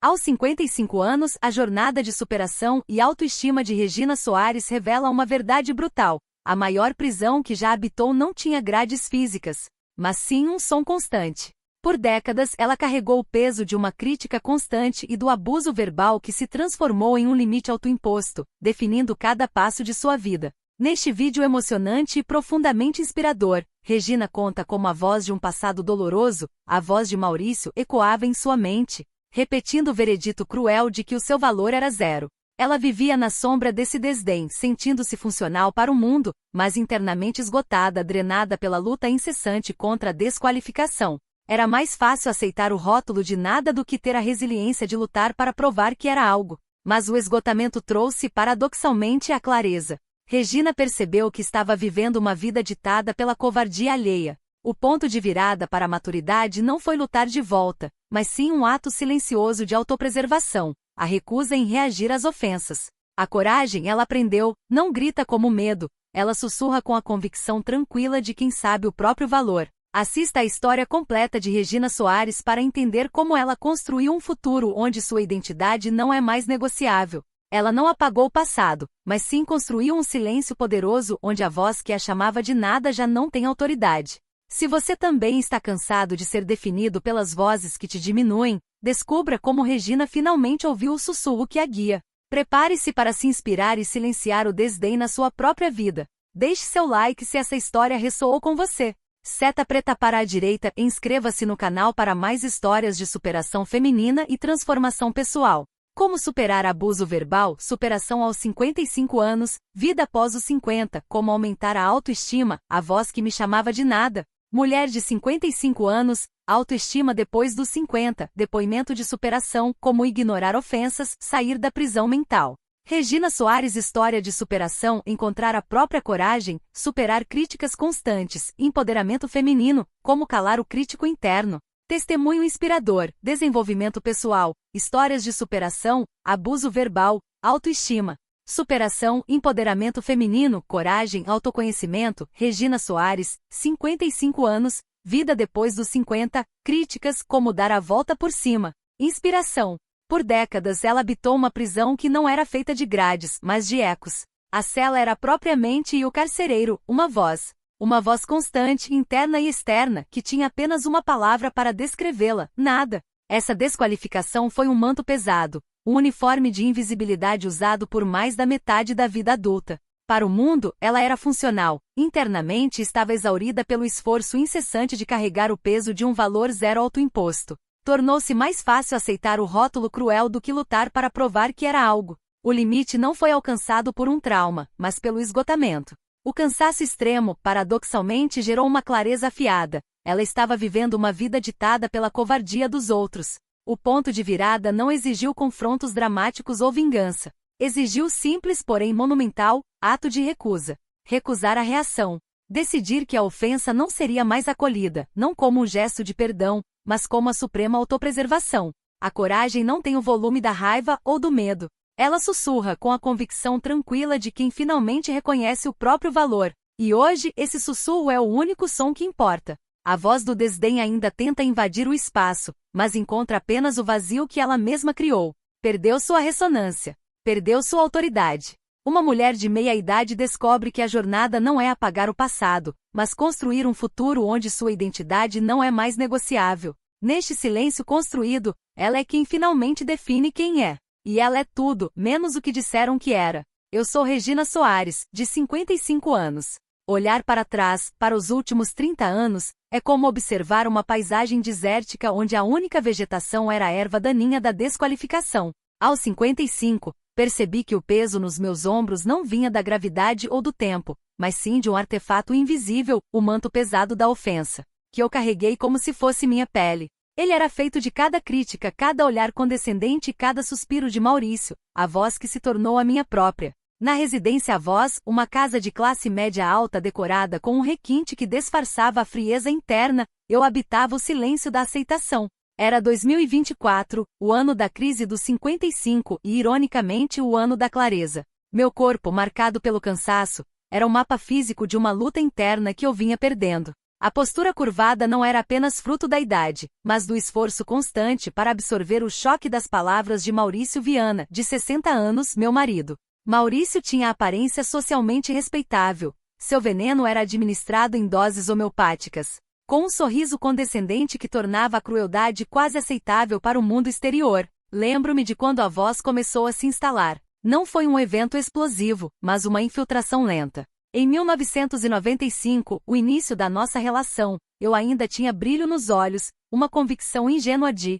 Aos 55 anos, a jornada de superação e autoestima de Regina Soares revela uma verdade brutal. A maior prisão que já habitou não tinha grades físicas, mas sim um som constante. Por décadas, ela carregou o peso de uma crítica constante e do abuso verbal que se transformou em um limite autoimposto, definindo cada passo de sua vida. Neste vídeo emocionante e profundamente inspirador, Regina conta como a voz de um passado doloroso, a voz de Maurício, ecoava em sua mente, repetindo o veredito cruel de que o seu valor era zero. Ela vivia na sombra desse desdém, sentindo-se funcional para o mundo, mas internamente esgotada, drenada pela luta incessante contra a desqualificação. Era mais fácil aceitar o rótulo de nada do que ter a resiliência de lutar para provar que era algo. Mas o esgotamento trouxe paradoxalmente a clareza. Regina percebeu que estava vivendo uma vida ditada pela covardia alheia. O ponto de virada para a maturidade não foi lutar de volta, mas sim um ato silencioso de autopreservação, a recusa em reagir às ofensas. A coragem, ela aprendeu, não grita como medo, ela sussurra com a convicção tranquila de quem sabe o próprio valor. Assista a história completa de Regina Soares para entender como ela construiu um futuro onde sua identidade não é mais negociável. Ela não apagou o passado, mas sim construiu um silêncio poderoso onde a voz que a chamava de nada já não tem autoridade. Se você também está cansado de ser definido pelas vozes que te diminuem, descubra como Regina finalmente ouviu o sussurro que a guia. Prepare-se para se inspirar e silenciar o desdém na sua própria vida. Deixe seu like se essa história ressoou com você. Seta preta para a direita e inscreva-se no canal para mais histórias de superação feminina e transformação pessoal. Como superar abuso verbal, superação aos 55 anos, vida após os 50, como aumentar a autoestima, a voz que me chamava de nada. Mulher de 55 anos, autoestima depois dos 50, depoimento de superação, como ignorar ofensas, sair da prisão mental. Regina Soares, história de superação, encontrar a própria coragem, superar críticas constantes, empoderamento feminino, como calar o crítico interno. Testemunho inspirador, desenvolvimento pessoal, histórias de superação, abuso verbal, autoestima. Superação, empoderamento feminino, coragem, autoconhecimento, Regina Soares, 55 anos, vida depois dos 50, críticas, como dar a volta por cima. Inspiração. Por décadas ela habitou uma prisão que não era feita de grades, mas de ecos. A cela era a própria mente e o carcereiro, uma voz. Uma voz constante, interna e externa, que tinha apenas uma palavra para descrevê-la, nada. Essa desqualificação foi um manto pesado, um uniforme de invisibilidade usado por mais da metade da vida adulta. Para o mundo, ela era funcional. Internamente estava exaurida pelo esforço incessante de carregar o peso de um valor zero autoimposto. Tornou-se mais fácil aceitar o rótulo cruel do que lutar para provar que era algo. O limite não foi alcançado por um trauma, mas pelo esgotamento. O cansaço extremo, paradoxalmente, gerou uma clareza afiada. Ela estava vivendo uma vida ditada pela covardia dos outros. O ponto de virada não exigiu confrontos dramáticos ou vingança. Exigiu simples, porém monumental, ato de recusa. Recusar a reação. Decidir que a ofensa não seria mais acolhida, não como um gesto de perdão, mas como a suprema autopreservação. A coragem não tem o volume da raiva ou do medo. Ela sussurra com a convicção tranquila de quem finalmente reconhece o próprio valor. E hoje, esse sussurro é o único som que importa. A voz do desdém ainda tenta invadir o espaço, mas encontra apenas o vazio que ela mesma criou. Perdeu sua ressonância. Perdeu sua autoridade. Uma mulher de meia-idade descobre que a jornada não é apagar o passado, mas construir um futuro onde sua identidade não é mais negociável. Neste silêncio construído, ela é quem finalmente define quem é. E ela é tudo, menos o que disseram que era. Eu sou Regina Soares, de 55 anos. Olhar para trás, para os últimos 30 anos, é como observar uma paisagem desértica onde a única vegetação era a erva daninha da desqualificação. Aos 55, percebi que o peso nos meus ombros não vinha da gravidade ou do tempo, mas sim de um artefato invisível, o manto pesado da ofensa, que eu carreguei como se fosse minha pele. Ele era feito de cada crítica, cada olhar condescendente e cada suspiro de Maurício, a voz que se tornou a minha própria. Na residência A Voz, uma casa de classe média alta decorada com um requinte que disfarçava a frieza interna, eu habitava o silêncio da aceitação. Era 2024, o ano da crise dos 55 e, ironicamente, o ano da clareza. Meu corpo, marcado pelo cansaço, era o mapa físico de uma luta interna que eu vinha perdendo. A postura curvada não era apenas fruto da idade, mas do esforço constante para absorver o choque das palavras de Maurício Viana, de 60 anos, meu marido. Maurício tinha aparência socialmente respeitável. Seu veneno era administrado em doses homeopáticas, com um sorriso condescendente que tornava a crueldade quase aceitável para o mundo exterior. Lembro-me de quando a voz começou a se instalar. Não foi um evento explosivo, mas uma infiltração lenta. Em 1995, o início da nossa relação, eu ainda tinha brilho nos olhos, uma convicção ingênua de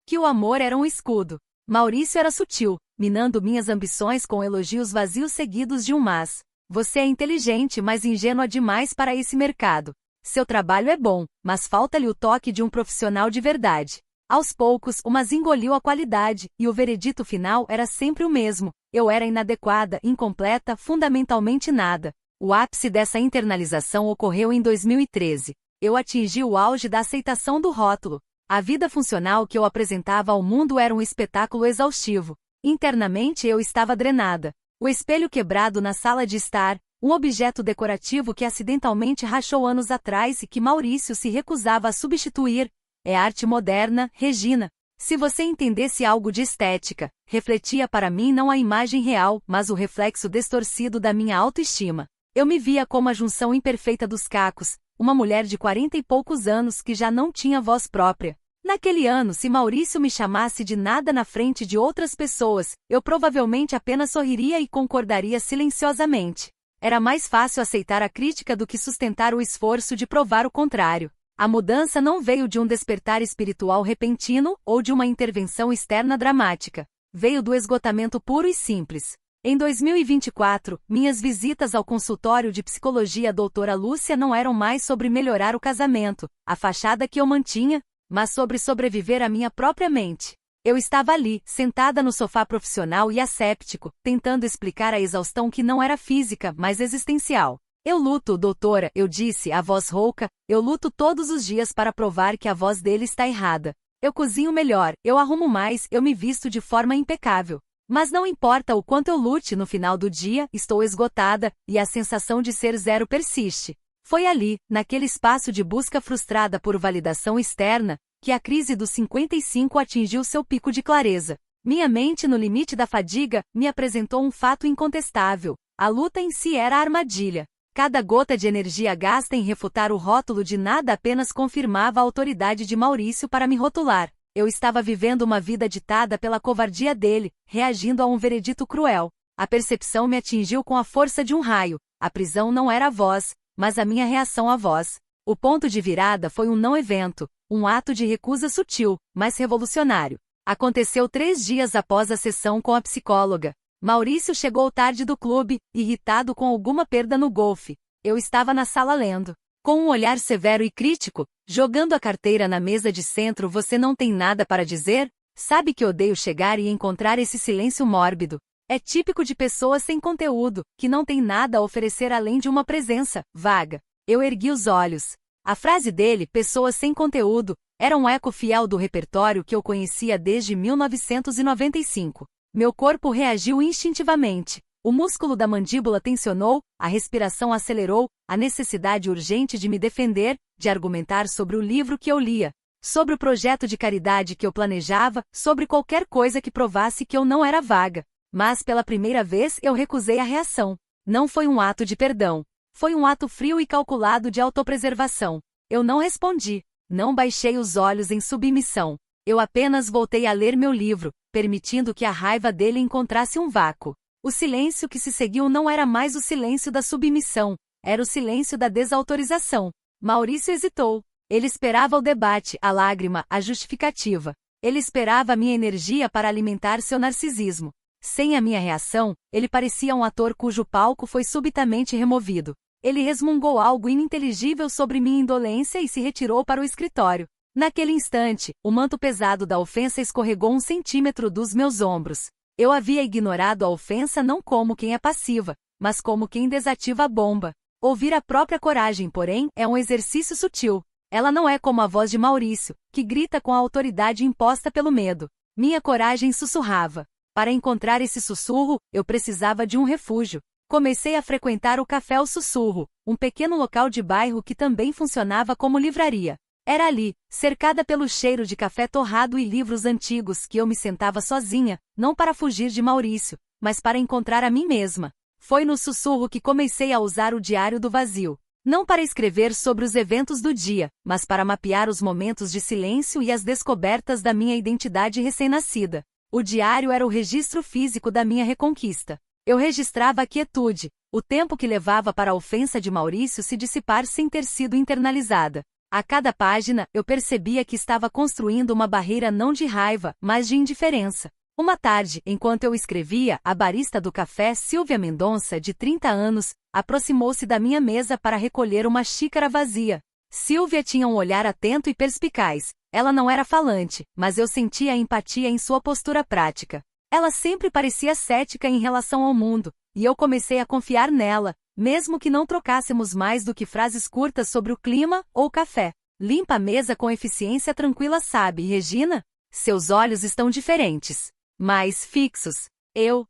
que o amor era um escudo. Maurício era sutil, minando minhas ambições com elogios vazios seguidos de um mas. Você é inteligente, mas ingênua demais para esse mercado. Seu trabalho é bom, mas falta-lhe o toque de um profissional de verdade. Aos poucos, o mas engoliu a qualidade, e o veredito final era sempre o mesmo. Eu era inadequada, incompleta, fundamentalmente nada. O ápice dessa internalização ocorreu em 2013. Eu atingi o auge da aceitação do rótulo. A vida funcional que eu apresentava ao mundo era um espetáculo exaustivo. Internamente eu estava drenada. O espelho quebrado na sala de estar, um objeto decorativo que acidentalmente rachou anos atrás e que Maurício se recusava a substituir. É arte moderna, Regina. Se você entendesse algo de estética, refletia para mim não a imagem real, mas o reflexo distorcido da minha autoestima. Eu me via como a junção imperfeita dos cacos, uma mulher de 40 e poucos anos que já não tinha voz própria. Naquele ano, se Maurício me chamasse de nada na frente de outras pessoas, eu provavelmente apenas sorriria e concordaria silenciosamente. Era mais fácil aceitar a crítica do que sustentar o esforço de provar o contrário. A mudança não veio de um despertar espiritual repentino ou de uma intervenção externa dramática. Veio do esgotamento puro e simples. Em 2024, minhas visitas ao consultório de psicologia doutora Lúcia não eram mais sobre melhorar o casamento, a fachada que eu mantinha, mas sobre sobreviver à minha própria mente. Eu estava ali, sentada no sofá profissional e asséptico, tentando explicar a exaustão que não era física, mas existencial. Eu luto, doutora, eu disse, a voz rouca, eu luto todos os dias para provar que a voz dele está errada. Eu cozinho melhor, eu arrumo mais, eu me visto de forma impecável. Mas não importa o quanto eu lute, no final do dia, estou esgotada, e a sensação de ser zero persiste. Foi ali, naquele espaço de busca frustrada por validação externa, que a crise dos 55 atingiu seu pico de clareza. Minha mente, no limite da fadiga, me apresentou um fato incontestável. A luta em si era a armadilha. Cada gota de energia gasta em refutar o rótulo de nada apenas confirmava a autoridade de Maurício para me rotular. Eu estava vivendo uma vida ditada pela covardia dele, reagindo a um veredito cruel. A percepção me atingiu com a força de um raio. A prisão não era a voz, mas a minha reação à voz. O ponto de virada foi um não-evento, um ato de recusa sutil, mas revolucionário. Aconteceu 3 dias após a sessão com a psicóloga. Maurício chegou tarde do clube, irritado com alguma perda no golfe. Eu estava na sala lendo. Com um olhar severo e crítico, jogando a carteira na mesa de centro. Você não tem nada para dizer? Sabe que odeio chegar e encontrar esse silêncio mórbido. É típico de pessoas sem conteúdo, que não tem nada a oferecer além de uma presença vaga. Eu ergui os olhos. A frase dele, pessoas sem conteúdo, era um eco fiel do repertório que eu conhecia desde 1995. Meu corpo reagiu instintivamente. O músculo da mandíbula tensionou, a respiração acelerou, a necessidade urgente de me defender, de argumentar sobre o livro que eu lia, sobre o projeto de caridade que eu planejava, sobre qualquer coisa que provasse que eu não era vaga. Mas pela primeira vez eu recusei a reação. Não foi um ato de perdão. Foi um ato frio e calculado de autopreservação. Eu não respondi. Não baixei os olhos em submissão. Eu apenas voltei a ler meu livro, permitindo que a raiva dele encontrasse um vácuo. O silêncio que se seguiu não era mais o silêncio da submissão, era o silêncio da desautorização. Maurício hesitou. Ele esperava o debate, a lágrima, a justificativa. Ele esperava a minha energia para alimentar seu narcisismo. Sem a minha reação, ele parecia um ator cujo palco foi subitamente removido. Ele resmungou algo ininteligível sobre minha indolência e se retirou para o escritório. Naquele instante, o manto pesado da ofensa escorregou 1 centímetro dos meus ombros. Eu havia ignorado a ofensa não como quem é passiva, mas como quem desativa a bomba. Ouvir a própria coragem, porém, é um exercício sutil. Ela não é como a voz de Maurício, que grita com a autoridade imposta pelo medo. Minha coragem sussurrava. Para encontrar esse sussurro, eu precisava de um refúgio. Comecei a frequentar o Café O Sussurro, um pequeno local de bairro que também funcionava como livraria. Era ali, cercada pelo cheiro de café torrado e livros antigos, que eu me sentava sozinha, não para fugir de Maurício, mas para encontrar a mim mesma. Foi no Sussurro que comecei a usar o Diário do Vazio. Não para escrever sobre os eventos do dia, mas para mapear os momentos de silêncio e as descobertas da minha identidade recém-nascida. O diário era o registro físico da minha reconquista. Eu registrava a quietude, o tempo que levava para a ofensa de Maurício se dissipar sem ter sido internalizada. A cada página, eu percebia que estava construindo uma barreira não de raiva, mas de indiferença. Uma tarde, enquanto eu escrevia, a barista do café, Silvia Mendonça, de 30 anos, aproximou-se da minha mesa para recolher uma xícara vazia. Silvia tinha um olhar atento e perspicaz. Ela não era falante, mas eu sentia a empatia em sua postura prática. Ela sempre parecia cética em relação ao mundo, e eu comecei a confiar nela, mesmo que não trocássemos mais do que frases curtas sobre o clima ou café. Limpa a mesa com eficiência tranquila, sabe, Regina? Seus olhos estão diferentes. Mais fixos. Eu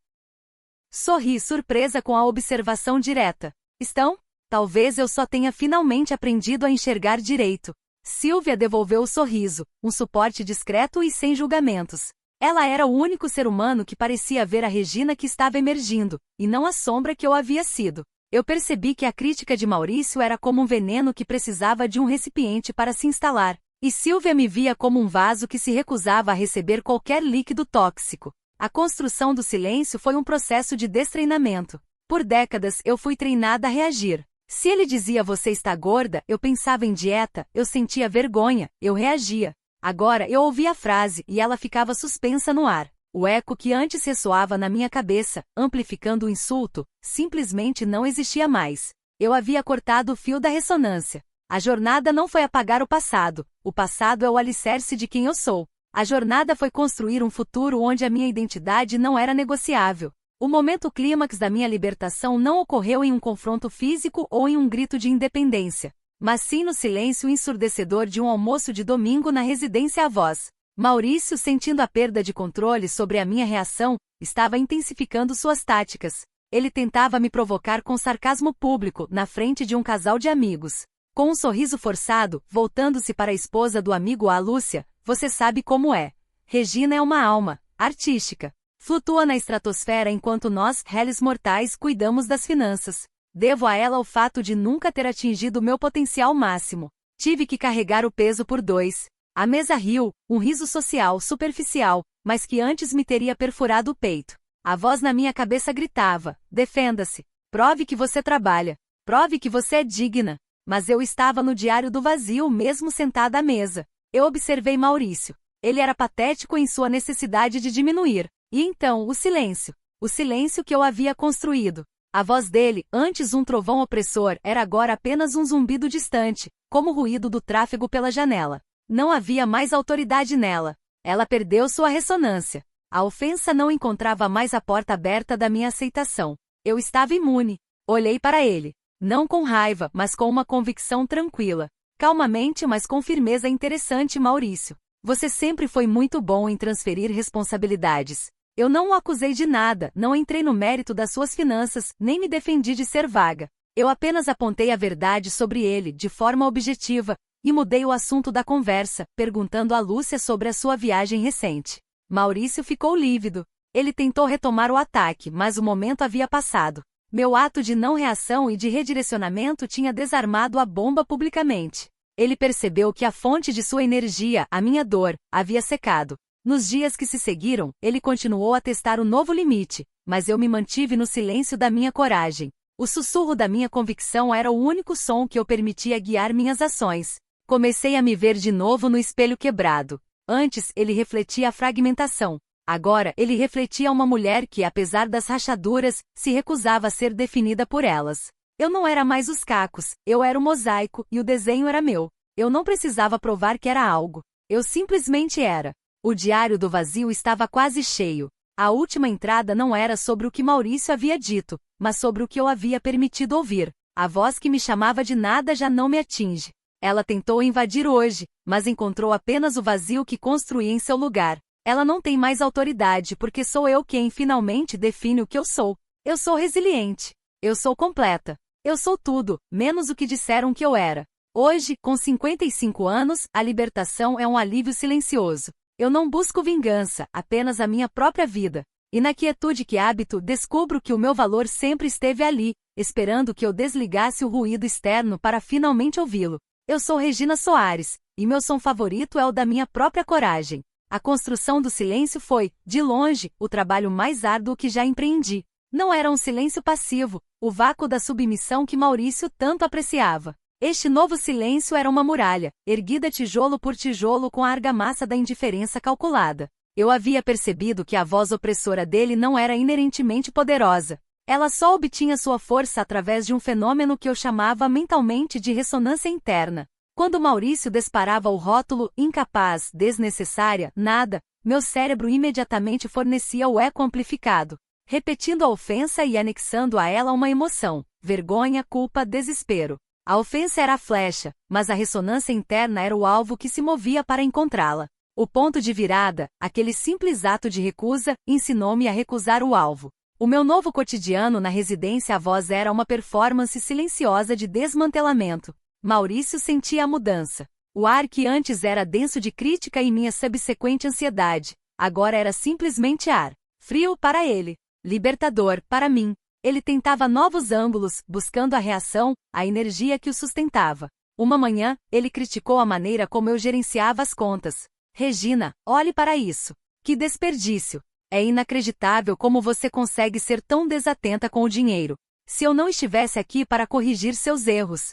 sorri surpresa com a observação direta. Estão? Talvez eu só tenha finalmente aprendido a enxergar direito. Silvia devolveu o sorriso, um suporte discreto e sem julgamentos. Ela era o único ser humano que parecia ver a Regina que estava emergindo, e não a sombra que eu havia sido. Eu percebi que a crítica de Maurício era como um veneno que precisava de um recipiente para se instalar, e Silvia me via como um vaso que se recusava a receber qualquer líquido tóxico. A construção do silêncio foi um processo de destreinamento. Por décadas eu fui treinada a reagir. Se ele dizia "você está gorda", eu pensava em dieta, eu sentia vergonha, eu reagia. Agora eu ouvia a frase e ela ficava suspensa no ar. O eco que antes ressoava na minha cabeça, amplificando o insulto, simplesmente não existia mais. Eu havia cortado o fio da ressonância. A jornada não foi apagar o passado é o alicerce de quem eu sou. A jornada foi construir um futuro onde a minha identidade não era negociável. O momento clímax da minha libertação não ocorreu em um confronto físico ou em um grito de independência, mas sim no silêncio ensurdecedor de um almoço de domingo na residência avós. Maurício, sentindo a perda de controle sobre a minha reação, estava intensificando suas táticas. Ele tentava me provocar com sarcasmo público, na frente de um casal de amigos. Com um sorriso forçado, voltando-se para a esposa do amigo, a Lúcia: "Você sabe como é. Regina é uma alma artística. Flutua na estratosfera enquanto nós, réis mortais, cuidamos das finanças. Devo a ela o fato de nunca ter atingido meu potencial máximo. Tive que carregar o peso por 2. A mesa riu, um riso social superficial, mas que antes me teria perfurado o peito. A voz na minha cabeça gritava: "Defenda-se. Prove que você trabalha. Prove que você é digna." Mas eu estava no Diário do Vazio mesmo sentada à mesa. Eu observei Maurício. Ele era patético em sua necessidade de diminuir. E então, o silêncio. O silêncio que eu havia construído. A voz dele, antes um trovão opressor, era agora apenas um zumbido distante, como o ruído do tráfego pela janela. Não havia mais autoridade nela. Ela perdeu sua ressonância. A ofensa não encontrava mais a porta aberta da minha aceitação. Eu estava imune. Olhei para ele. Não com raiva, mas com uma convicção tranquila. Calmamente, mas com firmeza. Interessante, Maurício. Você sempre foi muito bom em transferir responsabilidades. Eu não o acusei de nada, não entrei no mérito das suas finanças, nem me defendi de ser vaga. Eu apenas apontei a verdade sobre ele, de forma objetiva, e mudei o assunto da conversa, perguntando a Lúcia sobre a sua viagem recente. Maurício ficou lívido. Ele tentou retomar o ataque, mas o momento havia passado. Meu ato de não reação e de redirecionamento tinha desarmado a bomba publicamente. Ele percebeu que a fonte de sua energia, a minha dor, havia secado. Nos dias que se seguiram, ele continuou a testar o novo limite, mas eu me mantive no silêncio da minha coragem. O sussurro da minha convicção era o único som que eu permitia guiar minhas ações. Comecei a me ver de novo no espelho quebrado. Antes, ele refletia a fragmentação. Agora, ele refletia uma mulher que, apesar das rachaduras, se recusava a ser definida por elas. Eu não era mais os cacos, eu era o mosaico, e o desenho era meu. Eu não precisava provar que era algo. Eu simplesmente era. O Diário do Vazio estava quase cheio. A última entrada não era sobre o que Maurício havia dito, mas sobre o que eu havia permitido ouvir. A voz que me chamava de nada já não me atinge. Ela tentou invadir hoje, mas encontrou apenas o vazio que construí em seu lugar. Ela não tem mais autoridade porque sou eu quem finalmente define o que eu sou. Eu sou resiliente. Eu sou completa. Eu sou tudo, menos o que disseram que eu era. Hoje, com 55 anos, a libertação é um alívio silencioso. Eu não busco vingança, apenas a minha própria vida. E na quietude que habito, descubro que o meu valor sempre esteve ali, esperando que eu desligasse o ruído externo para finalmente ouvi-lo. Eu sou Regina Soares, e meu som favorito é o da minha própria coragem. A construção do silêncio foi, de longe, o trabalho mais árduo que já empreendi. Não era um silêncio passivo, o vácuo da submissão que Maurício tanto apreciava. Este novo silêncio era uma muralha, erguida tijolo por tijolo com a argamassa da indiferença calculada. Eu havia percebido que a voz opressora dele não era inerentemente poderosa. Ela só obtinha sua força através de um fenômeno que eu chamava mentalmente de ressonância interna. Quando Maurício disparava o rótulo incapaz, desnecessária, nada, meu cérebro imediatamente fornecia o eco amplificado, repetindo a ofensa e anexando a ela uma emoção: vergonha, culpa, desespero. A ofensa era a flecha, mas a ressonância interna era o alvo que se movia para encontrá-la. O ponto de virada, aquele simples ato de recusa, ensinou-me a recusar o alvo. O meu novo cotidiano na residência avós era uma performance silenciosa de desmantelamento. Maurício sentia a mudança. O ar que antes era denso de crítica e minha subsequente ansiedade, agora era simplesmente ar. Frio para ele, libertador para mim. Ele tentava novos ângulos, buscando a reação, a energia que o sustentava. Uma manhã, ele criticou a maneira como eu gerenciava as contas. Regina, olhe para isso. Que desperdício! É inacreditável como você consegue ser tão desatenta com o dinheiro. Se eu não estivesse aqui para corrigir seus erros,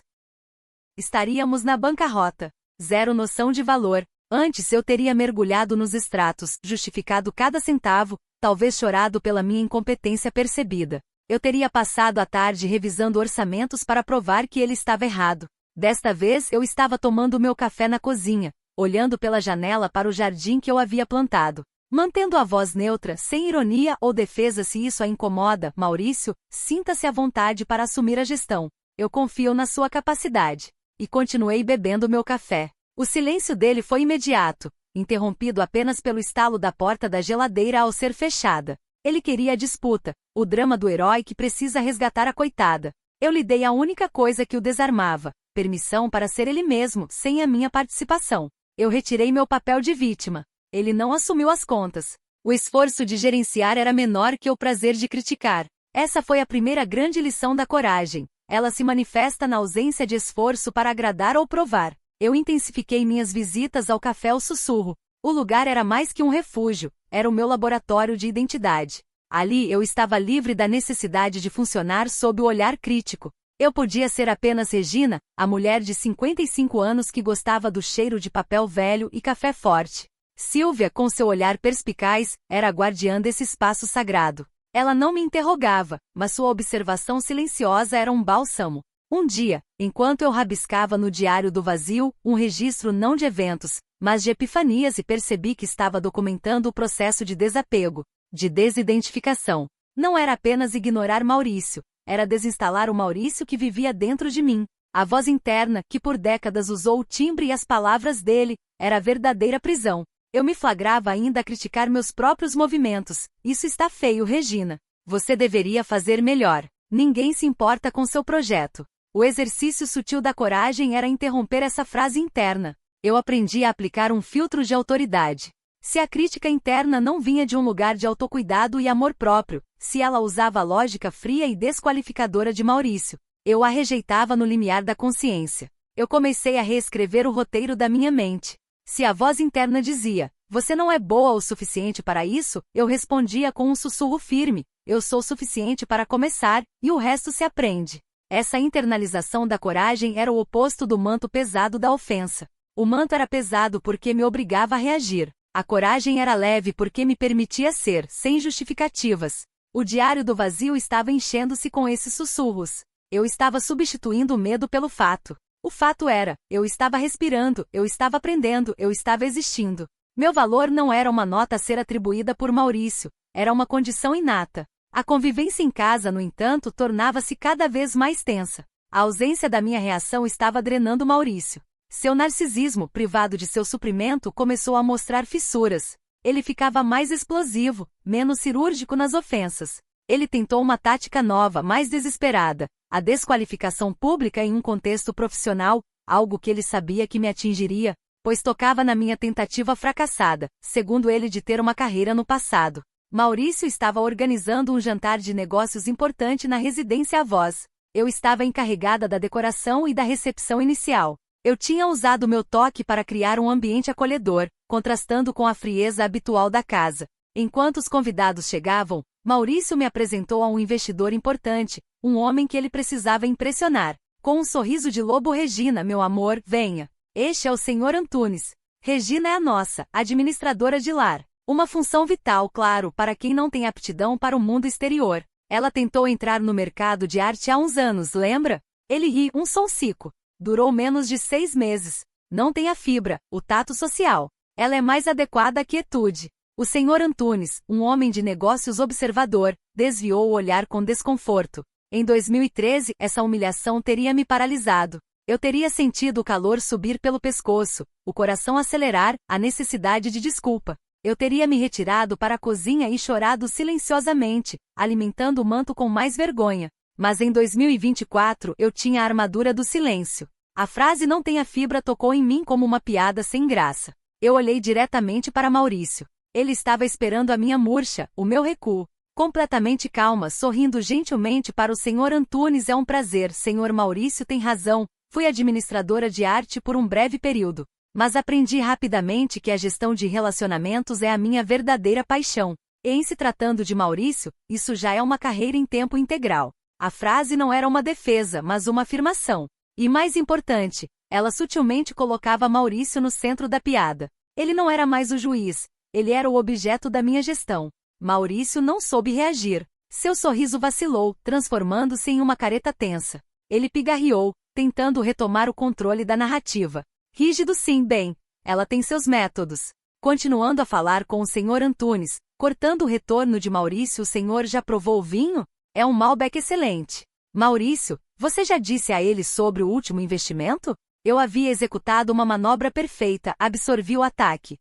estaríamos na bancarrota. Zero noção de valor. Antes eu teria mergulhado nos extratos, justificado cada centavo, talvez chorado pela minha incompetência percebida. Eu teria passado a tarde revisando orçamentos para provar que ele estava errado. Desta vez eu estava tomando meu café na cozinha, olhando pela janela para o jardim que eu havia plantado. Mantendo a voz neutra, sem ironia ou defesa se isso a incomoda, Maurício, sinta-se à vontade para assumir a gestão. Eu confio na sua capacidade. E continuei bebendo meu café. O silêncio dele foi imediato, interrompido apenas pelo estalo da porta da geladeira ao ser fechada. Ele queria a disputa, o drama do herói que precisa resgatar a coitada. Eu lhe dei a única coisa que o desarmava: permissão para ser ele mesmo, sem a minha participação. Eu retirei meu papel de vítima. Ele não assumiu as contas. O esforço de gerenciar era menor que o prazer de criticar. Essa foi a primeira grande lição da coragem. Ela se manifesta na ausência de esforço para agradar ou provar. Eu intensifiquei minhas visitas ao café ao sussurro. O lugar era mais que um refúgio, era o meu laboratório de identidade. Ali eu estava livre da necessidade de funcionar sob o olhar crítico. Eu podia ser apenas Regina, a mulher de 55 anos que gostava do cheiro de papel velho e café forte. Silvia, com seu olhar perspicaz, era a guardiã desse espaço sagrado. Ela não me interrogava, mas sua observação silenciosa era um bálsamo. Um dia, enquanto eu rabiscava no diário do vazio, um registro não de eventos, mas de epifanias, e percebi que estava documentando o processo de desapego, de desidentificação. Não era apenas ignorar Maurício, era desinstalar o Maurício que vivia dentro de mim. A voz interna, que por décadas usou o timbre e as palavras dele, era a verdadeira prisão. Eu me flagrava ainda a criticar meus próprios movimentos. Isso está feio, Regina. Você deveria fazer melhor. Ninguém se importa com seu projeto. O exercício sutil da coragem era interromper essa frase interna. Eu aprendi a aplicar um filtro de autoridade. Se a crítica interna não vinha de um lugar de autocuidado e amor próprio, se ela usava a lógica fria e desqualificadora de Maurício, eu a rejeitava no limiar da consciência. Eu comecei a reescrever o roteiro da minha mente. Se a voz interna dizia: "Você não é boa o suficiente para isso", eu respondia com um sussurro firme: "Eu sou suficiente para começar, e o resto se aprende". Essa internalização da coragem era o oposto do manto pesado da ofensa. O manto era pesado porque me obrigava a reagir. A coragem era leve porque me permitia ser, sem justificativas. O diário do vazio estava enchendo-se com esses sussurros. Eu estava substituindo o medo pelo fato. O fato era, eu estava respirando, eu estava aprendendo, eu estava existindo. Meu valor não era uma nota a ser atribuída por Maurício, era uma condição inata. A convivência em casa, no entanto, tornava-se cada vez mais tensa. A ausência da minha reação estava drenando Maurício. Seu narcisismo, privado de seu suprimento, começou a mostrar fissuras. Ele ficava mais explosivo, menos cirúrgico nas ofensas. Ele tentou uma tática nova, mais desesperada, a desqualificação pública em um contexto profissional, algo que ele sabia que me atingiria, pois tocava na minha tentativa fracassada, segundo ele, de ter uma carreira no passado. Maurício estava organizando um jantar de negócios importante na residência Avós. Eu estava encarregada da decoração e da recepção inicial. Eu tinha usado meu toque para criar um ambiente acolhedor, contrastando com a frieza habitual da casa. Enquanto os convidados chegavam, Maurício me apresentou a um investidor importante, um homem que ele precisava impressionar. Com um sorriso de lobo: Regina, meu amor, venha. Este é o Sr. Antunes. Regina é a nossa administradora de lar. Uma função vital, claro, para quem não tem aptidão para o mundo exterior. Ela tentou entrar no mercado de arte há uns anos, lembra? Ele ri, um sonsico. Durou menos de 6 meses. Não tem a fibra, o tato social. Ela é mais adequada à quietude. O Sr. Antunes, um homem de negócios observador, desviou o olhar com desconforto. Em 2013, essa humilhação teria me paralisado. Eu teria sentido o calor subir pelo pescoço, o coração acelerar, a necessidade de desculpa. Eu teria me retirado para a cozinha e chorado silenciosamente, alimentando o manto com mais vergonha. Mas em 2024 eu tinha a armadura do silêncio. A frase "não tenha fibra" tocou em mim como uma piada sem graça. Eu olhei diretamente para Maurício. Ele estava esperando a minha murcha, o meu recuo. Completamente calma, sorrindo gentilmente para o Sr. Antunes: é um prazer, Sr. Maurício tem razão. Fui administradora de arte por um breve período. Mas aprendi rapidamente que a gestão de relacionamentos é a minha verdadeira paixão. E em se tratando de Maurício, isso já é uma carreira em tempo integral. A frase não era uma defesa, mas uma afirmação. E mais importante, ela sutilmente colocava Maurício no centro da piada. Ele não era mais o juiz, ele era o objeto da minha gestão. Maurício não soube reagir. Seu sorriso vacilou, transformando-se em uma careta tensa. Ele pigarreou, tentando retomar o controle da narrativa. Rígido sim, bem. Ela tem seus métodos. Continuando a falar com o Sr. Antunes, cortando o retorno de Maurício: o senhor já provou o vinho? É um Malbec excelente. Maurício, você já disse a ele sobre o último investimento? Eu havia executado uma manobra perfeita, absorvi o ataque.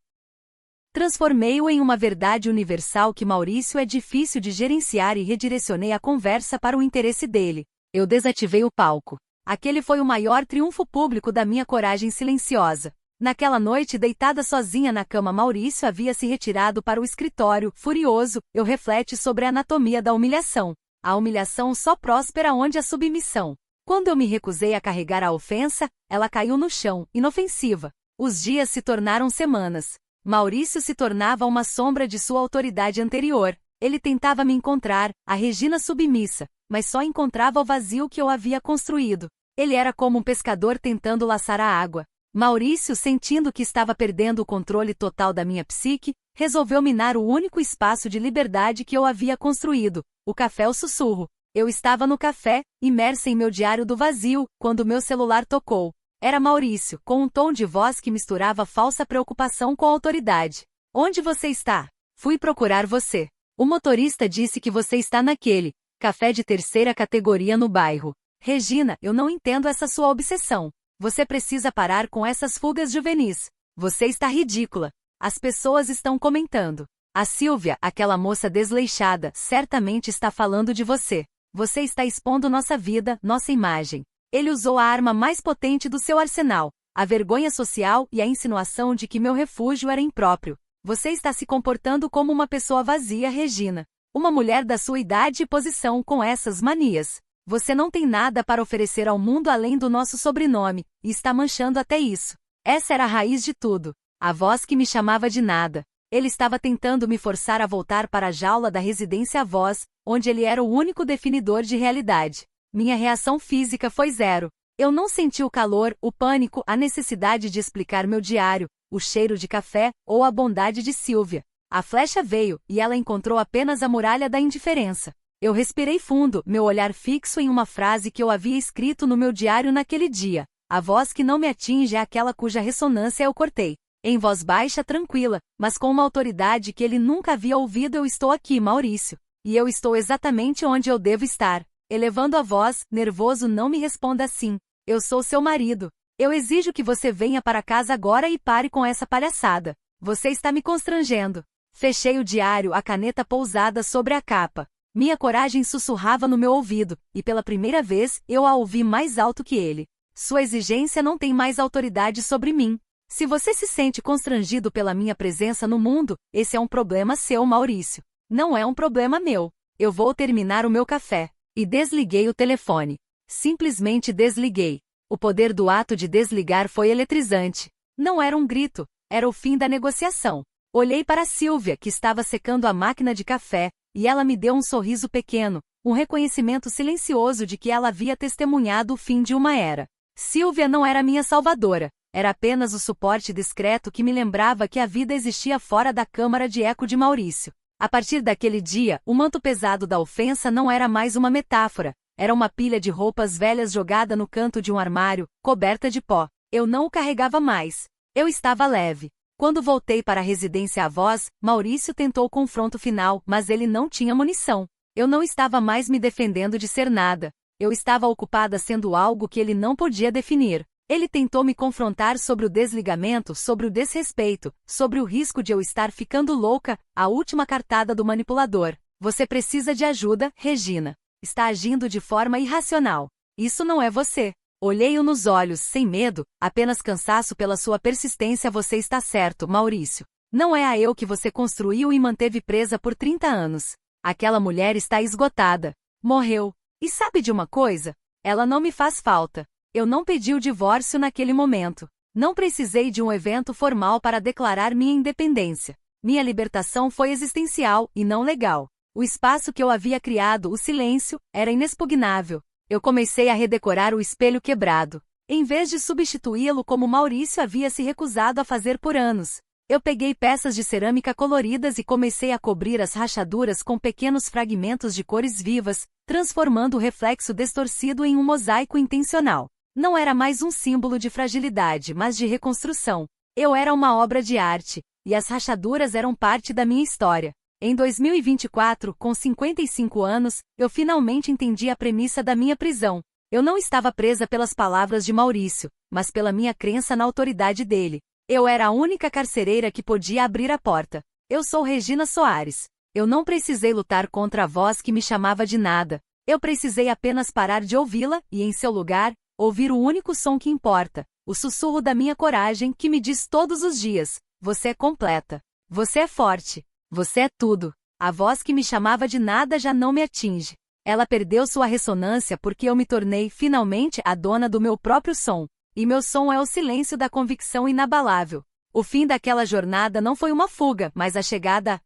Transformei-o em uma verdade universal que Maurício é difícil de gerenciar e redirecionei a conversa para o interesse dele. Eu desativei o palco. Aquele foi o maior triunfo público da minha coragem silenciosa. Naquela noite, deitada sozinha na cama, Maurício havia se retirado para o escritório. Furioso, eu refleti sobre a anatomia da humilhação. A humilhação só próspera onde há submissão. Quando eu me recusei a carregar a ofensa, ela caiu no chão, inofensiva. Os dias se tornaram semanas. Maurício se tornava uma sombra de sua autoridade anterior. Ele tentava me encontrar, a Regina submissa, mas só encontrava o vazio que eu havia construído. Ele era como um pescador tentando laçar a água. Maurício, sentindo que estava perdendo o controle total da minha psique, resolveu minar o único espaço de liberdade que eu havia construído, o café. O sussurro. Eu estava no café, imersa em meu diário do vazio, quando meu celular tocou. Era Maurício, com um tom de voz que misturava falsa preocupação com autoridade. Onde você está? Fui procurar você. O motorista disse que você está naquele café de terceira categoria no bairro. Regina, eu não entendo essa sua obsessão. Você precisa parar com essas fugas juvenis. Você está ridícula. As pessoas estão comentando. A Silvia, aquela moça desleixada, certamente está falando de você. Você está expondo nossa vida, nossa imagem. Ele usou a arma mais potente do seu arsenal, a vergonha social e a insinuação de que meu refúgio era impróprio. Você está se comportando como uma pessoa vazia, Regina. Uma mulher da sua idade e posição com essas manias. Você não tem nada para oferecer ao mundo além do nosso sobrenome, e está manchando até isso. Essa era a raiz de tudo. A voz que me chamava de nada. Ele estava tentando me forçar a voltar para a jaula da residência Avós, onde ele era o único definidor de realidade. Minha reação física foi zero. Eu não senti o calor, o pânico, a necessidade de explicar meu diário, o cheiro de café, ou a bondade de Silvia. A flecha veio, e ela encontrou apenas a muralha da indiferença. Eu respirei fundo, meu olhar fixo em uma frase que eu havia escrito no meu diário naquele dia. A voz que não me atinge é aquela cuja ressonância eu cortei. Em voz baixa, tranquila, mas com uma autoridade que ele nunca havia ouvido: eu estou aqui, Maurício. E eu estou exatamente onde eu devo estar. Elevando a voz, nervoso: não me responda assim. Eu sou seu marido. Eu exijo que você venha para casa agora e pare com essa palhaçada. Você está me constrangendo. Fechei o diário, a caneta pousada sobre a capa. Minha coragem sussurrava no meu ouvido, e pela primeira vez eu a ouvi mais alto que ele. Sua exigência não tem mais autoridade sobre mim. Se você se sente constrangido pela minha presença no mundo, esse é um problema seu, Maurício. Não é um problema meu. Eu vou terminar o meu café. E desliguei o telefone. Simplesmente desliguei. O poder do ato de desligar foi eletrizante. Não era um grito, era o fim da negociação. Olhei para Silvia, que estava secando a máquina de café, e ela me deu um sorriso pequeno, um reconhecimento silencioso de que ela havia testemunhado o fim de uma era. Silvia não era minha salvadora, era apenas o suporte discreto que me lembrava que a vida existia fora da câmara de eco de Maurício. A partir daquele dia, o manto pesado da ofensa não era mais uma metáfora, era uma pilha de roupas velhas jogada no canto de um armário, coberta de pó. Eu não o carregava mais. Eu estava leve. Quando voltei para a residência avós, Maurício tentou o confronto final, mas ele não tinha munição. Eu não estava mais me defendendo de ser nada. Eu estava ocupada sendo algo que ele não podia definir. Ele tentou me confrontar sobre o desligamento, sobre o desrespeito, sobre o risco de eu estar ficando louca, a última cartada do manipulador. Você precisa de ajuda, Regina. Está agindo de forma irracional. Isso não é você. Olhei-o nos olhos, sem medo, apenas cansaço pela sua persistência. Você está certo, Maurício. Não é a eu que você construiu e manteve presa por 30 anos. Aquela mulher está esgotada. Morreu. E sabe de uma coisa? Ela não me faz falta. Eu não pedi o divórcio naquele momento. Não precisei de um evento formal para declarar minha independência. Minha libertação foi existencial e não legal. O espaço que eu havia criado, o silêncio, era inexpugnável. Eu comecei a redecorar o espelho quebrado, em vez de substituí-lo como Maurício havia se recusado a fazer por anos. Eu peguei peças de cerâmica coloridas e comecei a cobrir as rachaduras com pequenos fragmentos de cores vivas, transformando o reflexo distorcido em um mosaico intencional. Não era mais um símbolo de fragilidade, mas de reconstrução. Eu era uma obra de arte, e as rachaduras eram parte da minha história. Em 2024, com 55 anos, eu finalmente entendi a premissa da minha prisão. Eu não estava presa pelas palavras de Maurício, mas pela minha crença na autoridade dele. Eu era a única carcereira que podia abrir a porta. Eu sou Regina Soares. Eu não precisei lutar contra a voz que me chamava de nada. Eu precisei apenas parar de ouvi-la e, em seu lugar, ouvir o único som que importa, o sussurro da minha coragem que me diz todos os dias: você é completa. Você é forte. Você é tudo. A voz que me chamava de nada já não me atinge. Ela perdeu sua ressonância porque eu me tornei, finalmente, a dona do meu próprio som. E meu som é o silêncio da convicção inabalável. O fim daquela jornada não foi uma fuga, mas a chegada a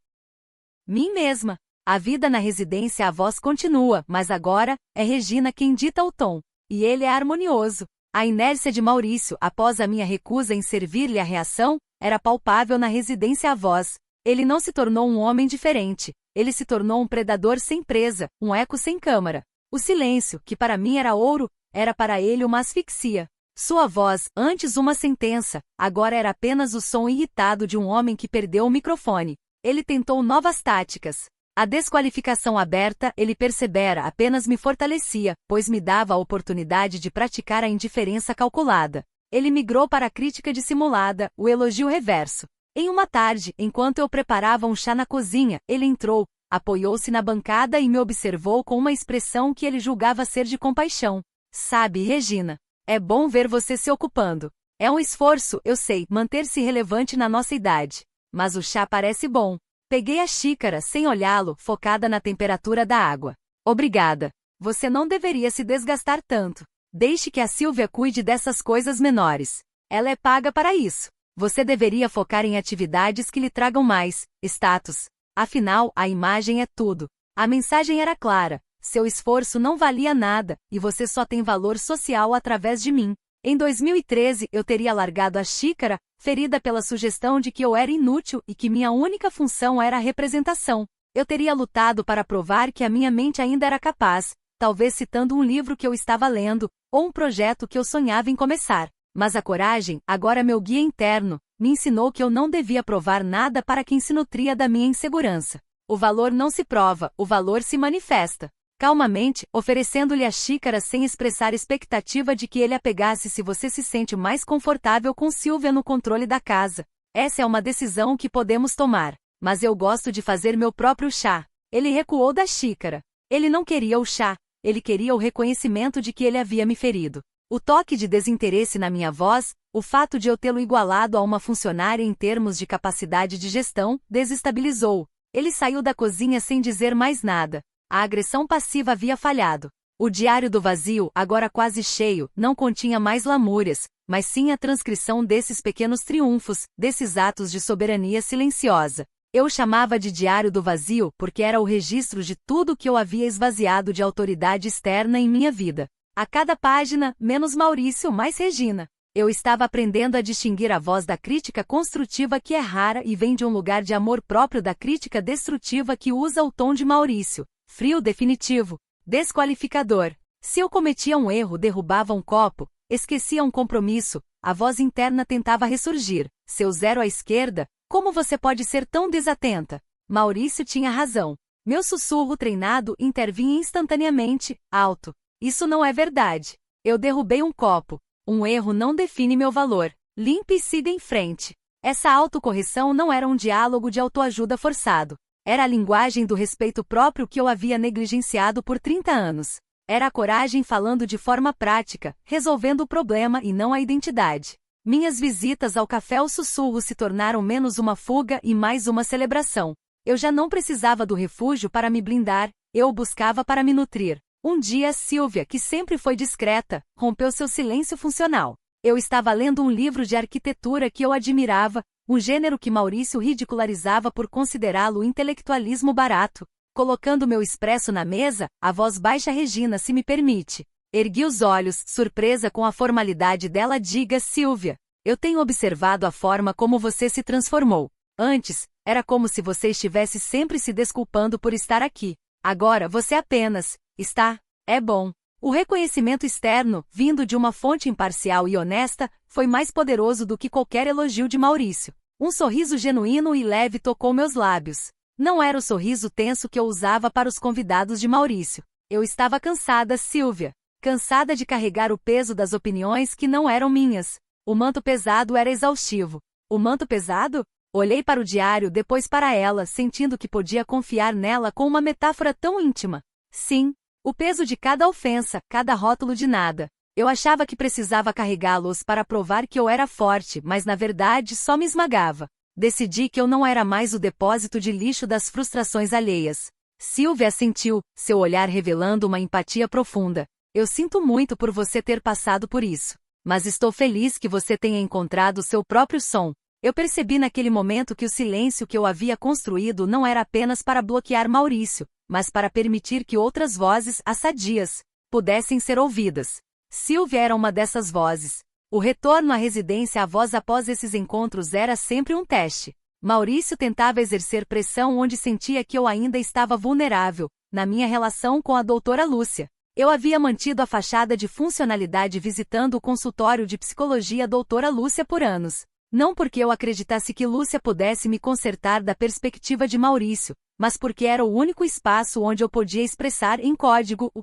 mim mesma. A vida na residência avós continua, mas agora, é Regina quem dita o tom. E ele é harmonioso. A inércia de Maurício, após a minha recusa em servir-lhe a reação, era palpável na residência avós. Ele não se tornou um homem diferente. Ele se tornou um predador sem presa, um eco sem câmara. O silêncio, que para mim era ouro, era para ele uma asfixia. Sua voz, antes uma sentença, agora era apenas o som irritado de um homem que perdeu o microfone. Ele tentou novas táticas. A desqualificação aberta, ele persevera, apenas me fortalecia, pois me dava a oportunidade de praticar a indiferença calculada. Ele migrou para a crítica dissimulada, o elogio reverso. Em uma tarde, enquanto eu preparava um chá na cozinha, ele entrou, apoiou-se na bancada e me observou com uma expressão que ele julgava ser de compaixão. Sabe, Regina, é bom ver você se ocupando. É um esforço, eu sei, manter-se relevante na nossa idade. Mas o chá parece bom. Peguei a xícara, sem olhá-lo, focada na temperatura da água. Obrigada. Você não deveria se desgastar tanto. Deixe que a Silvia cuide dessas coisas menores. Ela é paga para isso. Você deveria focar em atividades que lhe tragam mais status. Afinal, a imagem é tudo. A mensagem era clara. Seu esforço não valia nada, e você só tem valor social através de mim. Em 2013, eu teria largado a xícara, ferida pela sugestão de que eu era inútil e que minha única função era a representação. Eu teria lutado para provar que a minha mente ainda era capaz, talvez citando um livro que eu estava lendo, ou um projeto que eu sonhava em começar. Mas a coragem, agora meu guia interno, me ensinou que eu não devia provar nada para quem se nutria da minha insegurança. O valor não se prova, o valor se manifesta. Calmamente, oferecendo-lhe a xícara sem expressar expectativa de que ele a pegasse. Se você se sente mais confortável com Silvia no controle da casa. Essa é uma decisão que podemos tomar. Mas eu gosto de fazer meu próprio chá. Ele recuou da xícara. Ele não queria o chá. Ele queria o reconhecimento de que ele havia me ferido. O toque de desinteresse na minha voz, o fato de eu tê-lo igualado a uma funcionária em termos de capacidade de gestão, desestabilizou. Ele saiu da cozinha sem dizer mais nada. A agressão passiva havia falhado. O diário do vazio, agora quase cheio, não continha mais lamúrias, mas sim a transcrição desses pequenos triunfos, desses atos de soberania silenciosa. Eu o chamava de diário do vazio porque era o registro de tudo que eu havia esvaziado de autoridade externa em minha vida. A cada página, menos Maurício, mais Regina. Eu estava aprendendo a distinguir a voz da crítica construtiva que é rara e vem de um lugar de amor próprio da crítica destrutiva que usa o tom de Maurício, frio definitivo, desqualificador. Se eu cometia um erro, derrubava um copo, esquecia um compromisso, a voz interna tentava ressurgir. Seu zero à esquerda, como você pode ser tão desatenta? Maurício tinha razão. Meu sussurro treinado intervinha instantaneamente, alto. Isso não é verdade. Eu derrubei um copo. Um erro não define meu valor. Limpe e siga em frente. Essa autocorreção não era um diálogo de autoajuda forçado. Era a linguagem do respeito próprio que eu havia negligenciado por 30 anos. Era a coragem falando de forma prática, resolvendo o problema e não a identidade. Minhas visitas ao café ao sussurro se tornaram menos uma fuga e mais uma celebração. Eu já não precisava do refúgio para me blindar, eu o buscava para me nutrir. Um dia Silvia, que sempre foi discreta, rompeu seu silêncio funcional. Eu estava lendo um livro de arquitetura que eu admirava, um gênero que Maurício ridicularizava por considerá-lo intelectualismo barato. Colocando meu expresso na mesa, a voz baixa Regina, se me permite. Ergui os olhos, surpresa com a formalidade dela. Diga, Silvia. Eu tenho observado a forma como você se transformou. Antes, era como se você estivesse sempre se desculpando por estar aqui. Agora você apenas está. É bom. O reconhecimento externo, vindo de uma fonte imparcial e honesta, foi mais poderoso do que qualquer elogio de Maurício. Um sorriso genuíno e leve tocou meus lábios. Não era o sorriso tenso que eu usava para os convidados de Maurício. Eu estava cansada, Silvia. Cansada de carregar o peso das opiniões que não eram minhas. O manto pesado era exaustivo. O manto pesado? Olhei para o diário, depois para ela, sentindo que podia confiar nela com uma metáfora tão íntima. Sim. O peso de cada ofensa, cada rótulo de nada. Eu achava que precisava carregá-los para provar que eu era forte, mas na verdade só me esmagava. Decidi que eu não era mais o depósito de lixo das frustrações alheias. Silvia assentiu, seu olhar revelando uma empatia profunda. Eu sinto muito por você ter passado por isso. Mas estou feliz que você tenha encontrado seu próprio som. Eu percebi naquele momento que o silêncio que eu havia construído não era apenas para bloquear Maurício, mas para permitir que outras vozes, assadias, pudessem ser ouvidas. Silvia era uma dessas vozes. O retorno à residência à voz após esses encontros era sempre um teste. Maurício tentava exercer pressão onde sentia que eu ainda estava vulnerável, na minha relação com a doutora Lúcia. Eu havia mantido a fachada de funcionalidade visitando o consultório de psicologia doutora Lúcia por anos. Não porque eu acreditasse que Lúcia pudesse me consertar da perspectiva de Maurício, mas porque era o único espaço onde eu podia expressar em código o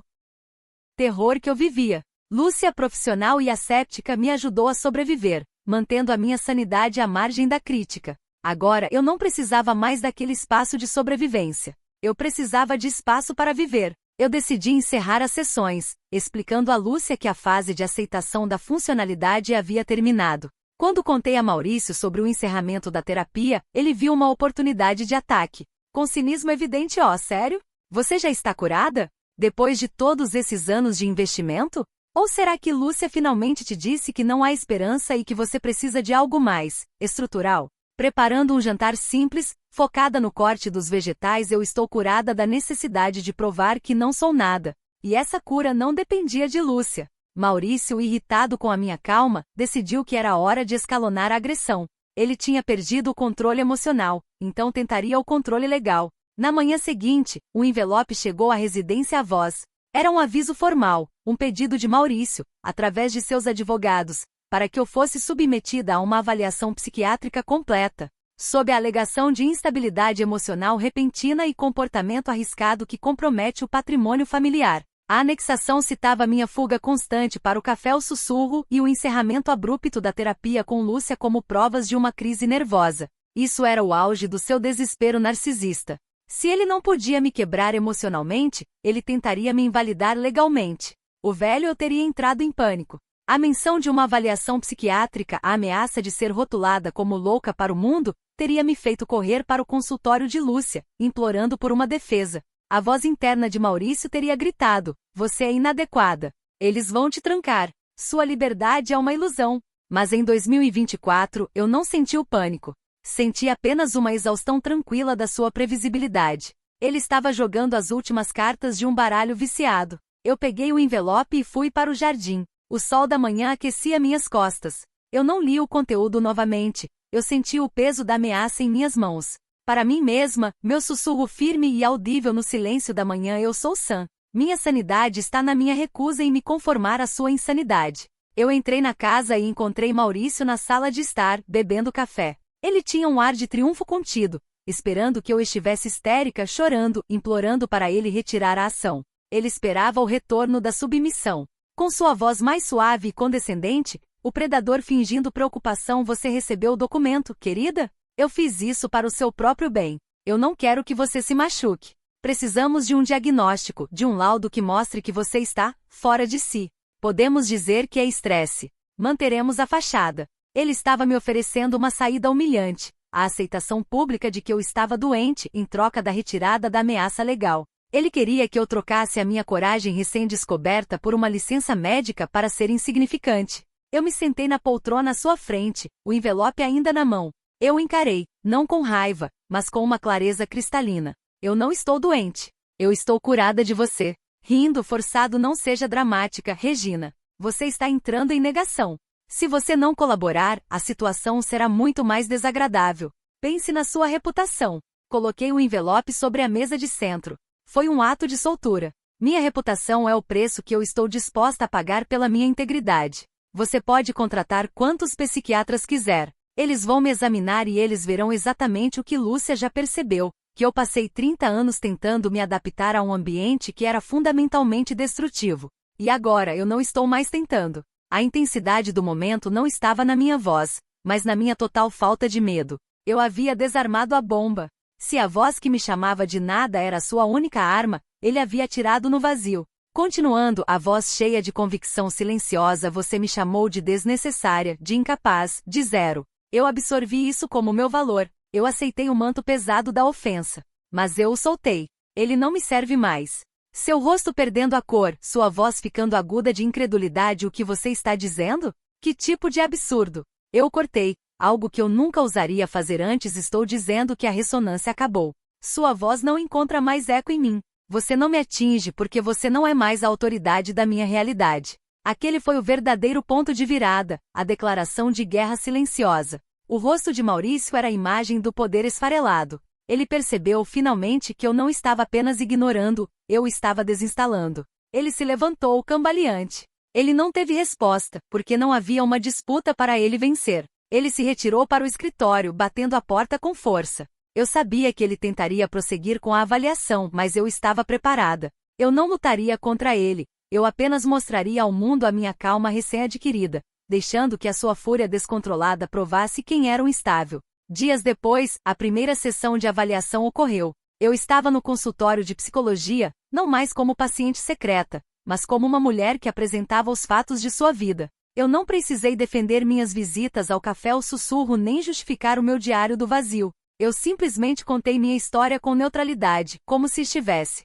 terror que eu vivia. Lúcia, profissional e asséptica, me ajudou a sobreviver, mantendo a minha sanidade à margem da crítica. Agora eu não precisava mais daquele espaço de sobrevivência. Eu precisava de espaço para viver. Eu decidi encerrar as sessões, explicando a Lúcia que a fase de aceitação da funcionalidade havia terminado. Quando contei a Maurício sobre o encerramento da terapia, ele viu uma oportunidade de ataque. Com cinismo evidente, sério? Você já está curada? Depois de todos esses anos de investimento? Ou será que Lúcia finalmente te disse que não há esperança e que você precisa de algo mais estrutural? Preparando um jantar simples, focada no corte dos vegetais, eu estou curada da necessidade de provar que não sou nada. E essa cura não dependia de Lúcia. Maurício, irritado com a minha calma, decidiu que era hora de escalonar a agressão. Ele tinha perdido o controle emocional, então tentaria o controle legal. Na manhã seguinte, um envelope chegou à residência à voz. Era um aviso formal, um pedido de Maurício, através de seus advogados, para que eu fosse submetida a uma avaliação psiquiátrica completa, sob a alegação de instabilidade emocional repentina e comportamento arriscado que compromete o patrimônio familiar. A anexação citava minha fuga constante para o café ao sussurro e o encerramento abrupto da terapia com Lúcia como provas de uma crise nervosa. Isso era o auge do seu desespero narcisista. Se ele não podia me quebrar emocionalmente, ele tentaria me invalidar legalmente. O velho eu teria entrado em pânico. A menção de uma avaliação psiquiátrica, a ameaça de ser rotulada como louca para o mundo, teria me feito correr para o consultório de Lúcia, implorando por uma defesa. A voz interna de Maurício teria gritado: "Você é inadequada. Eles vão te trancar. Sua liberdade é uma ilusão." Mas em 2024, eu não senti o pânico. Senti apenas uma exaustão tranquila da sua previsibilidade. Ele estava jogando as últimas cartas de um baralho viciado. Eu peguei o envelope e fui para o jardim. O sol da manhã aquecia minhas costas. Eu não li o conteúdo novamente. Eu senti o peso da ameaça em minhas mãos. Para mim mesma, meu sussurro firme e audível no silêncio da manhã: eu sou sã. Minha sanidade está na minha recusa em me conformar à sua insanidade. Eu entrei na casa e encontrei Maurício na sala de estar, bebendo café. Ele tinha um ar de triunfo contido, esperando que eu estivesse histérica, chorando, implorando para ele retirar a ação. Ele esperava o retorno da submissão. Com sua voz mais suave e condescendente, o predador fingindo preocupação: "Você recebeu o documento, querida? Eu fiz isso para o seu próprio bem. Eu não quero que você se machuque. Precisamos de um diagnóstico, de um laudo que mostre que você está fora de si. Podemos dizer que é estresse. Manteremos a fachada." Ele estava me oferecendo uma saída humilhante, a aceitação pública de que eu estava doente em troca da retirada da ameaça legal. Ele queria que eu trocasse a minha coragem recém-descoberta por uma licença médica para ser insignificante. Eu me sentei na poltrona à sua frente, o envelope ainda na mão. Eu o encarei, não com raiva, mas com uma clareza cristalina. "Eu não estou doente. Eu estou curada de você." Rindo forçado: "Não seja dramática, Regina. Você está entrando em negação. Se você não colaborar, a situação será muito mais desagradável. Pense na sua reputação." Coloquei o envelope sobre a mesa de centro. Foi um ato de soltura. Minha reputação é o preço que eu estou disposta a pagar pela minha integridade. Você pode contratar quantos psiquiatras quiser. Eles vão me examinar e eles verão exatamente o que Lúcia já percebeu, que eu passei 30 anos tentando me adaptar a um ambiente que era fundamentalmente destrutivo. E agora eu não estou mais tentando. A intensidade do momento não estava na minha voz, mas na minha total falta de medo. Eu havia desarmado a bomba. Se a voz que me chamava de nada era sua única arma, ele havia atirado no vazio. Continuando, a voz cheia de convicção silenciosa: "Você me chamou de desnecessária, de incapaz, de zero." Eu absorvi isso como meu valor. Eu aceitei o manto pesado da ofensa. Mas eu o soltei. Ele não me serve mais. Seu rosto perdendo a cor, sua voz ficando aguda de incredulidade: "O que você está dizendo? Que tipo de absurdo?" Eu cortei. "Algo que eu nunca ousaria fazer antes. Estou dizendo que a ressonância acabou. Sua voz não encontra mais eco em mim. Você não me atinge porque você não é mais a autoridade da minha realidade." Aquele foi o verdadeiro ponto de virada, a declaração de guerra silenciosa. O rosto de Maurício era a imagem do poder esfarelado. Ele percebeu finalmente que eu não estava apenas ignorando, eu estava desinstalando. Ele se levantou, cambaleante. Ele não teve resposta, porque não havia uma disputa para ele vencer. Ele se retirou para o escritório, batendo a porta com força. Eu sabia que ele tentaria prosseguir com a avaliação, mas eu estava preparada. Eu não lutaria contra ele, eu apenas mostraria ao mundo a minha calma recém-adquirida, deixando que a sua fúria descontrolada provasse quem era um instável. Dias depois, a primeira sessão de avaliação ocorreu. Eu estava no consultório de psicologia, não mais como paciente secreta, mas como uma mulher que apresentava os fatos de sua vida. Eu não precisei defender minhas visitas ao café ao sussurro nem justificar o meu diário do vazio. Eu simplesmente contei minha história com neutralidade, como se estivesse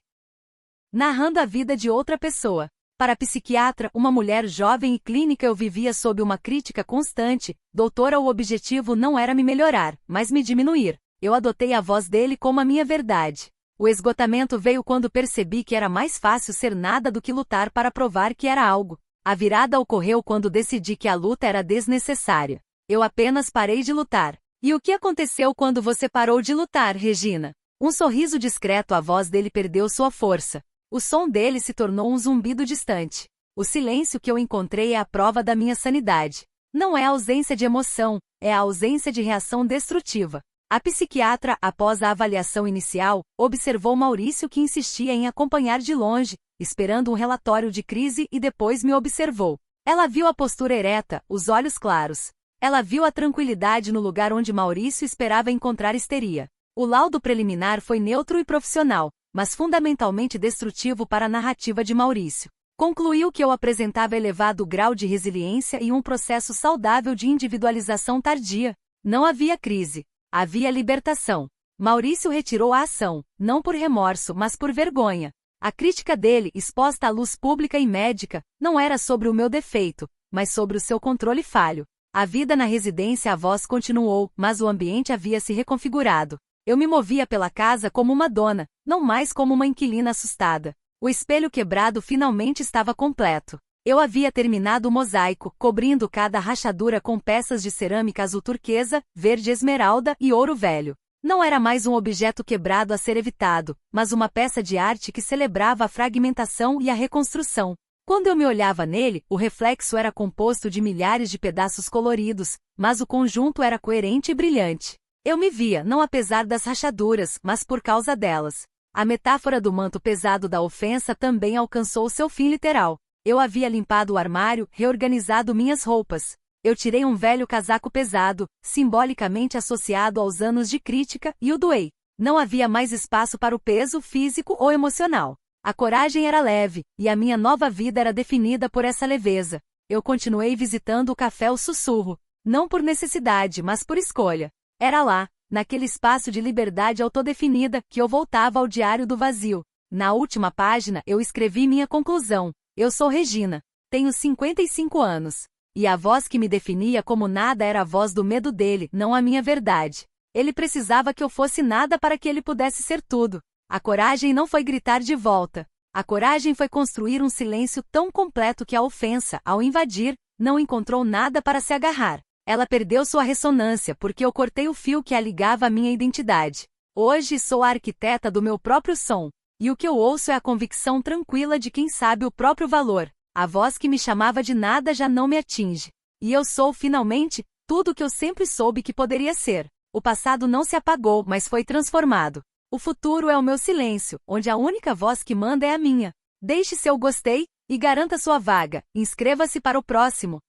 narrando a vida de outra pessoa. Para a psiquiatra, uma mulher jovem e clínica, eu vivia sob uma crítica constante. Doutora, o objetivo não era me melhorar, mas me diminuir. Eu adotei a voz dele como a minha verdade. O esgotamento veio quando percebi que era mais fácil ser nada do que lutar para provar que era algo. A virada ocorreu quando decidi que a luta era desnecessária. Eu apenas parei de lutar. E o que aconteceu quando você parou de lutar, Regina? Um sorriso discreto, a voz dele perdeu sua força. O som dele se tornou um zumbido distante. O silêncio que eu encontrei é a prova da minha sanidade. Não é a ausência de emoção, é a ausência de reação destrutiva. A psiquiatra, após a avaliação inicial, observou Maurício, que insistia em acompanhar de longe, esperando um relatório de crise, e depois me observou. Ela viu a postura ereta, os olhos claros. Ela viu a tranquilidade no lugar onde Maurício esperava encontrar histeria. O laudo preliminar foi neutro e profissional, mas fundamentalmente destrutivo para a narrativa de Maurício. Concluiu que eu apresentava elevado grau de resiliência e um processo saudável de individualização tardia. Não havia crise. Havia libertação. Maurício retirou a ação, não por remorso, mas por vergonha. A crítica dele, exposta à luz pública e médica, não era sobre o meu defeito, mas sobre o seu controle falho. A vida na residência avós continuou, mas o ambiente havia se reconfigurado. Eu me movia pela casa como uma dona, não mais como uma inquilina assustada. O espelho quebrado finalmente estava completo. Eu havia terminado o mosaico, cobrindo cada rachadura com peças de cerâmica azul turquesa, verde esmeralda e ouro velho. Não era mais um objeto quebrado a ser evitado, mas uma peça de arte que celebrava a fragmentação e a reconstrução. Quando eu me olhava nele, o reflexo era composto de milhares de pedaços coloridos, mas o conjunto era coerente e brilhante. Eu me via, não apesar das rachaduras, mas por causa delas. A metáfora do manto pesado da ofensa também alcançou seu fim literal. Eu havia limpado o armário, reorganizado minhas roupas. Eu tirei um velho casaco pesado, simbolicamente associado aos anos de crítica, e o doei. Não havia mais espaço para o peso físico ou emocional. A coragem era leve, e a minha nova vida era definida por essa leveza. Eu continuei visitando o café O Sussurro, não por necessidade, mas por escolha. Era lá, naquele espaço de liberdade autodefinida, que eu voltava ao diário do vazio. Na última página, eu escrevi minha conclusão. Eu sou Regina. Tenho 55 anos. E a voz que me definia como nada era a voz do medo dele, não a minha verdade. Ele precisava que eu fosse nada para que ele pudesse ser tudo. A coragem não foi gritar de volta. A coragem foi construir um silêncio tão completo que a ofensa, ao invadir, não encontrou nada para se agarrar. Ela perdeu sua ressonância porque eu cortei o fio que a ligava à minha identidade. Hoje sou a arquiteta do meu próprio som. E o que eu ouço é a convicção tranquila de quem sabe o próprio valor. A voz que me chamava de nada já não me atinge. E eu sou, finalmente, tudo o que eu sempre soube que poderia ser. O passado não se apagou, mas foi transformado. O futuro é o meu silêncio, onde a única voz que manda é a minha. Deixe seu gostei e garanta sua vaga. Inscreva-se para o próximo.